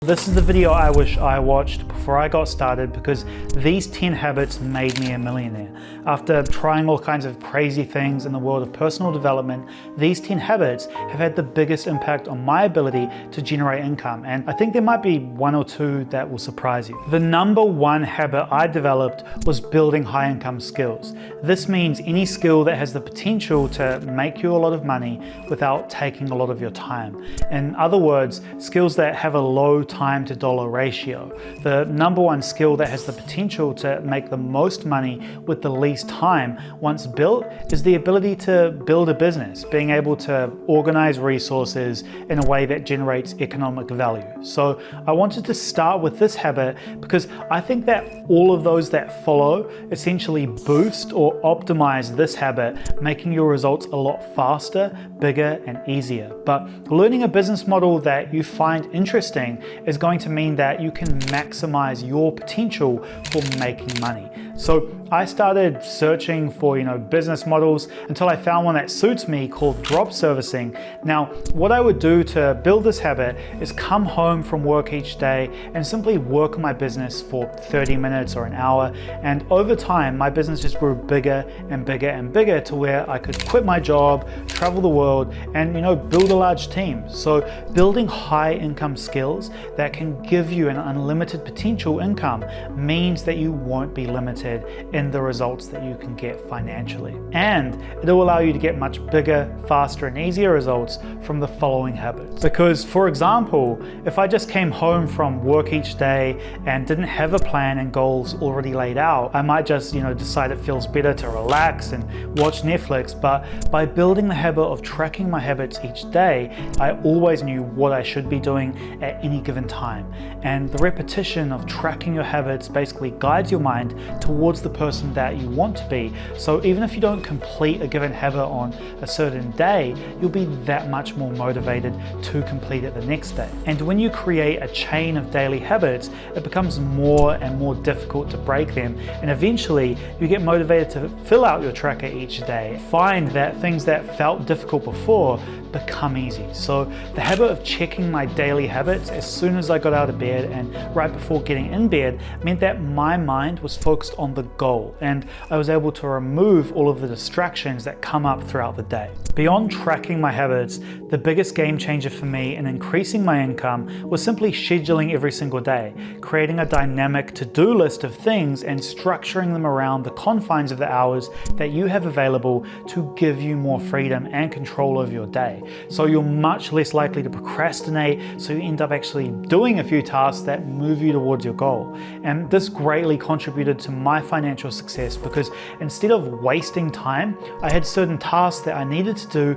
This is the video I wish I watched before I got started because these 10 habits made me a millionaire. After trying all kinds of crazy things in the world of personal development, these 10 habits have had the biggest impact on my ability to generate income, and I think there might be one or two that will surprise you. The number one habit I developed was building high income skills. This means any skill that has the potential to make you a lot of money without taking a lot of your time. In other words, skills that have a low time to dollar ratio. The number one skill that has the potential to make the most money with the least time once built is the ability to build a business, being able to organize resources in a way that generates economic value. So I wanted to start with this habit because I think that all of those that follow essentially boost or optimize this habit, making your results a lot faster, bigger, and easier. But learning a business model that you find interesting is going to mean that you can maximize your potential for making money. So I started searching for, business models until I found one that suits me called drop servicing. Now, what I would do to build this habit is come home from work each day and simply work on my business for 30 minutes or an hour. And over time, my business just grew bigger and bigger and bigger to where I could quit my job, travel the world, and, build a large team. So building high income skills that can give you an unlimited potential income means that you won't be limited in the results that you can get financially. And it'll allow you to get much bigger, faster, and easier results from the following habits. Because, for example, if I just came home from work each day and didn't have a plan and goals already laid out, I might just, decide it feels better to relax and watch Netflix. But by building the habit of tracking my habits each day, I always knew what I should be doing at any given time. And the repetition of tracking your habits basically guides your mind towards the person that you want to be. So even if you don't complete a given habit on a certain day, you'll be that much more motivated to complete it the next day. And when you create a chain of daily habits, it becomes more and more difficult to break them. And eventually you get motivated to fill out your tracker each day. Find that things that felt difficult before become easy. So the habit of checking my daily habits as soon as I got out of bed and right before getting in bed meant that my mind was focused on the goal, and I was able to remove all of the distractions that come up throughout the day. Beyond tracking my habits, the biggest game changer for me in increasing my income was simply scheduling every single day, creating a dynamic to-do list of things and structuring them around the confines of the hours that you have available to give you more freedom and control over your day. So you're much less likely to procrastinate, so you end up actually doing a few tasks that move you towards your goal. And this greatly contributed to my financial success because instead of wasting time, I had certain tasks that I needed to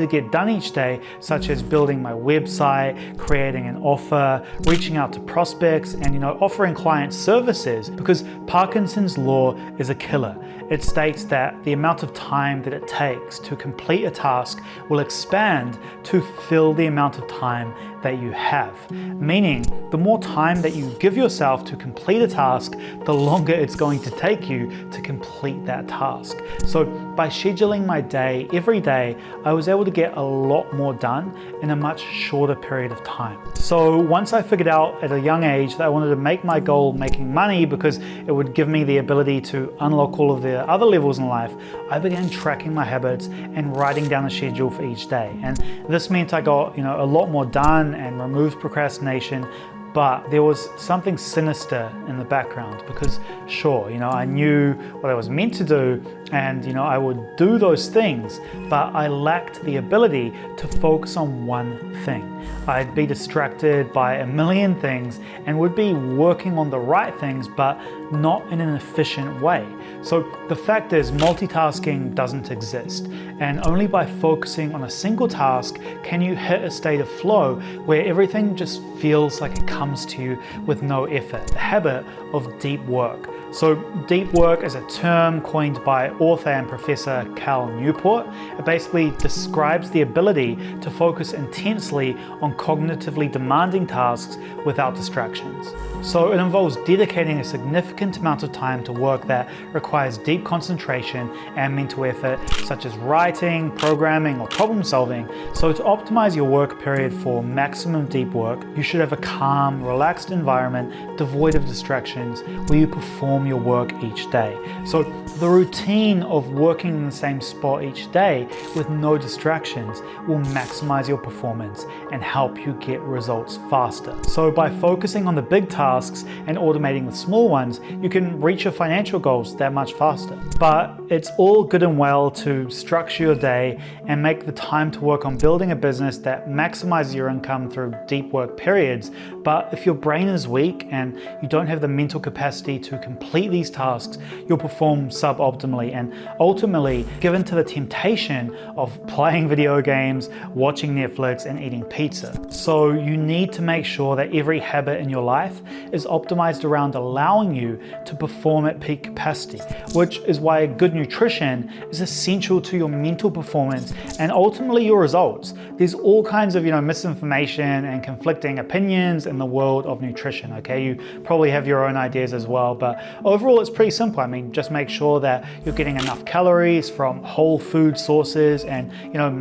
get done each day, such as building my website, creating an offer, reaching out to prospects, and offering client services, because Parkinson's law is a killer. It states that the amount of time that it takes to complete a task will expand to fill the amount of time that you have. Meaning, the more time that you give yourself to complete a task, the longer it's going to take you to complete that task. So by scheduling my day every day, I was able to get a lot more done in a much shorter period of time. So once I figured out at a young age that I wanted to make my goal making money because it would give me the ability to unlock all of the other levels in life, I began tracking my habits and writing down a schedule for each day. And this meant I got, a lot more done and removed procrastination. But there was something sinister in the background because sure, I knew what I was meant to do and, I would do those things, but I lacked the ability to focus on one thing. I'd be distracted by a million things and would be working on the right things, but not in an efficient way. So the fact is, multitasking doesn't exist, and only by focusing on a single task can you hit a state of flow where everything just feels like it comes to you with no effort, the habit of deep work. So deep work is a term coined by author and professor Cal Newport. It basically describes the ability to focus intensely on cognitively demanding tasks without distractions. So it involves dedicating a significant amount of time to work that requires deep concentration and mental effort, such as writing, programming, or problem solving. So to optimize your work period for maximum deep work, you should have a calm calm, relaxed environment, devoid of distractions, where you perform your work each day. So the routine of working in the same spot each day with no distractions will maximize your performance and help you get results faster. So by focusing on the big tasks and automating the small ones, you can reach your financial goals that much faster. But it's all good and well to structure your day and make the time to work on building a business that maximizes your income through deep work periods. But if your brain is weak and you don't have the mental capacity to complete these tasks, you'll perform suboptimally and ultimately given to the temptation of playing video games, watching Netflix, and eating pizza. So you need to make sure that every habit in your life is optimized around allowing you to perform at peak capacity, which is why good nutrition is essential to your mental performance and ultimately your results. There's all kinds of misinformation and conflicting opinions in the world of nutrition, okay? You probably have your own ideas as well, but overall it's pretty simple. I mean, just make sure that you're getting enough calories from whole food sources and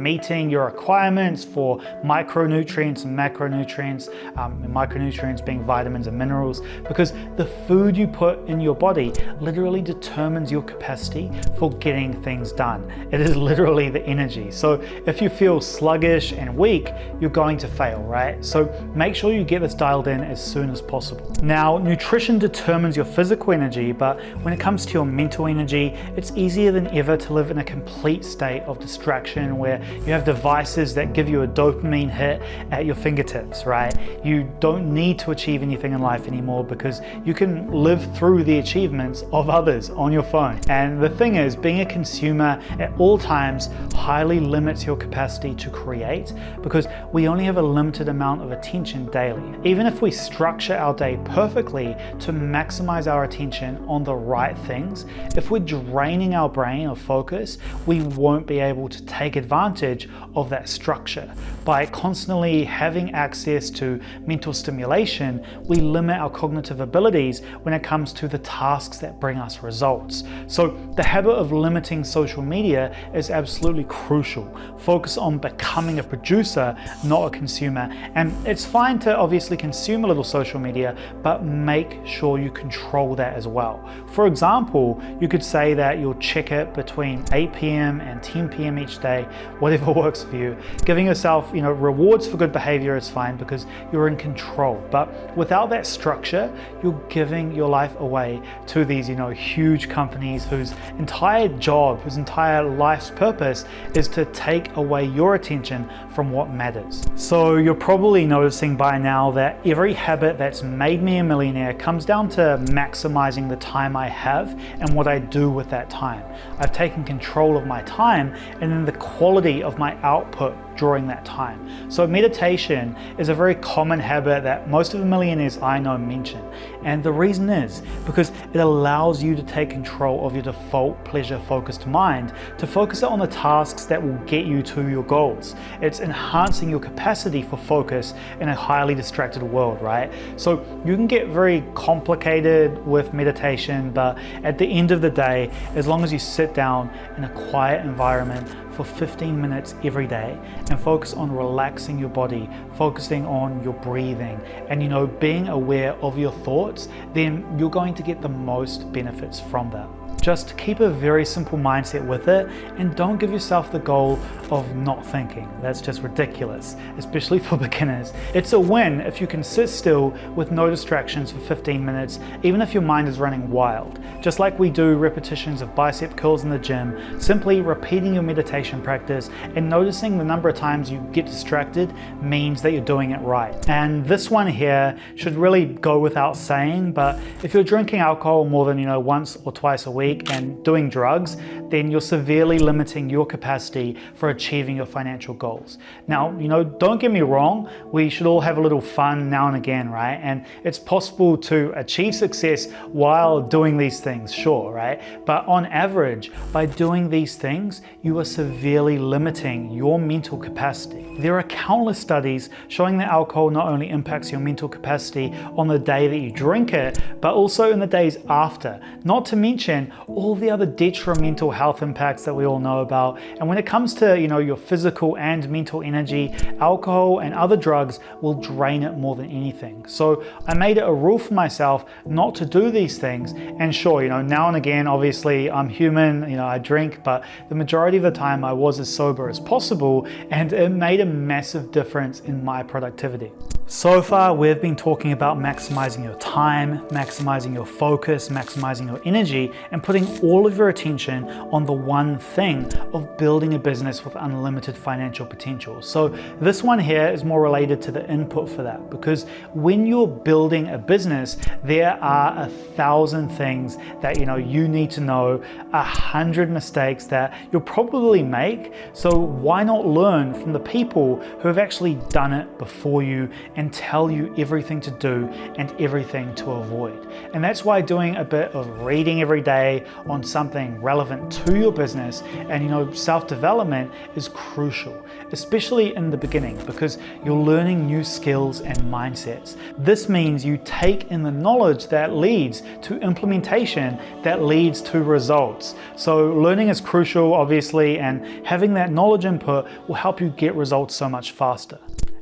meeting your requirements for micronutrients and macronutrients, and micronutrients being vitamins and minerals, because the food you put in your body literally determines your capacity for getting things done. It is literally the energy. So if you feel sluggish and weak, you're going to fail, right? So make sure you get this dialed in as soon as possible. Now, nutrition determines your physical energy, but when it comes to your mental energy, it's easier than ever to live in a complete state of distraction where you have devices that give you a dopamine hit at your fingertips, right? You don't need to achieve anything in life anymore because you can live through the achievements of others on your phone. And the thing is, being a consumer at all times highly limits your capacity to create because we only have a limited amount of attention daily. Even if we structure our day perfectly to maximize our attention on the right things, if we're draining our brain of focus, we won't be able to take advantage of that structure. By constantly having access to mental stimulation, we limit our cognitive abilities when it comes to the tasks that bring us results. So the habit of limiting social media is absolutely crucial. Focus on becoming a producer, not a consumer. And it's fine to obviously consume a little social media, but make sure you control that as well. For example, you could say that you'll check it between 8 p.m. and 10 p.m. each day, whatever works for you. Giving yourself, rewards for good behavior is fine because you're in control. But without that structure, you're giving your life away to these, huge companies whose entire job, whose entire life's purpose is to take away your attention from what matters. So you're probably noticing by now that every habit that's made me a millionaire comes down to maximizing the time I have and what I do with that time. I've taken control of my time and then the quality of my output during that time. So meditation is a very common habit that most of the millionaires I know mention. And the reason is because it allows you to take control of your default pleasure-focused mind to focus it on the tasks that will get you to your goals. It's enhancing your capacity for focus in a highly distracted world, right? So you can get very complicated with meditation, but at the end of the day, as long as you sit down in a quiet environment for 15 minutes every day and focus on relaxing your body, focusing on your breathing, and being aware of your thoughts, then you're going to get the most benefits from that. Just keep a very simple mindset with it and don't give yourself the goal of not thinking. That's just ridiculous, especially for beginners. It's a win if you can sit still with no distractions for 15 minutes, even if your mind is running wild. Just like we do repetitions of bicep curls in the gym, simply repeating your meditation practice and noticing the number of times you get distracted means that you're doing it right. And this one here should really go without saying, but if you're drinking alcohol more than once or twice a week and doing drugs, then you're severely limiting your capacity for achieving your financial goals. Now, don't get me wrong, we should all have a little fun now and again, right? And it's possible to achieve success while doing these things, sure, right? But on average, by doing these things, you are severely limiting your mental capacity. There are countless studies showing that alcohol not only impacts your mental capacity on the day that you drink it, but also in the days after. Not to mention all the other detrimental health impacts that we all know about. And when it comes to, your physical and mental energy, alcohol and other drugs will drain it more than anything. So I made it a rule for myself not to do these things. And sure, now and again, obviously I'm human, I drink, but the majority of the time I was as sober as possible, and it made a massive difference in my productivity. So far, we've been talking about maximizing your time, maximizing your focus, maximizing your energy, and putting all of your attention on the one thing of building a business with unlimited financial potential. So this one here is more related to the input for that, because when you're building a business, there are 1,000 things that you need to know, 100 mistakes that you'll probably make. So why not learn from the people who have actually done it before you and tell you everything to do and everything to avoid? And that's why doing a bit of reading every day on something relevant to your business and self-development is crucial, especially in the beginning, because you're learning new skills and mindsets. This means you take in the knowledge that leads to implementation that leads to results. So learning is crucial, obviously, and having that knowledge input will help you get results so much faster.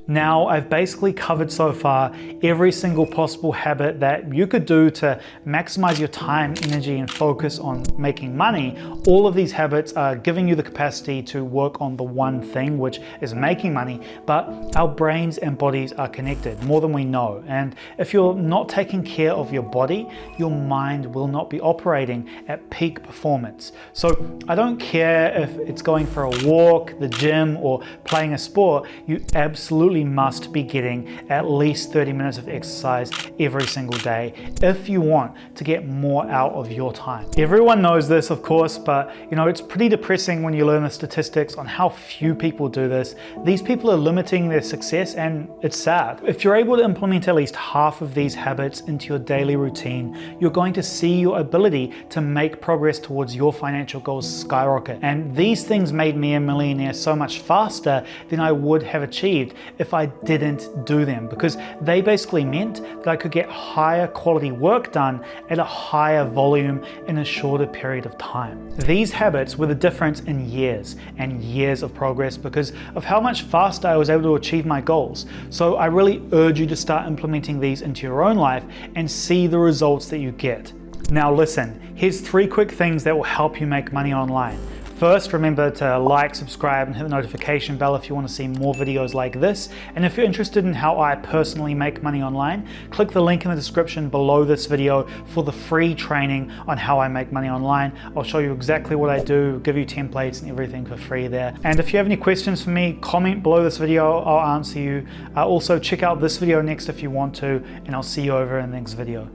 Now, I've basically covered so far every single possible habit that you could do to maximize your time, energy, and focus on making money. All of these habits are giving you the capacity to work on the one thing, which is making money, but our brains and bodies are connected more than we know. And if you're not taking care of your body, your mind will not be operating at peak performance. So I don't care if it's going for a walk, the gym, or playing a sport, you absolutely must be getting at least 30 minutes of exercise every single day if you want to get more out of your time. Everyone knows this, of course, but it's pretty depressing when you learn the statistics on how few people do this. These people are limiting their success, and it's sad. If you're able to implement at least half of these habits into your daily routine, you're going to see your ability to make progress towards your financial goals skyrocket. And these things made me a millionaire so much faster than I would have achieved if I didn't do them, because they basically meant that I could get higher quality work done at a higher volume in a shorter period of time. These habits were the difference in years and years of progress because of how much faster I was able to achieve my goals. So I really urge you to start implementing these into your own life and see the results that you get. Now listen, here's 3 quick things that will help you make money online. First, remember to like, subscribe, and hit the notification bell if you want to see more videos like this. And if you're interested in how I personally make money online, click the link in the description below this video for the free training on how I make money online. I'll show you exactly what I do, give you templates and everything for free there. And if you have any questions for me, comment below this video, I'll answer you. Also, check out this video next if you want to, and I'll see you over in the next video.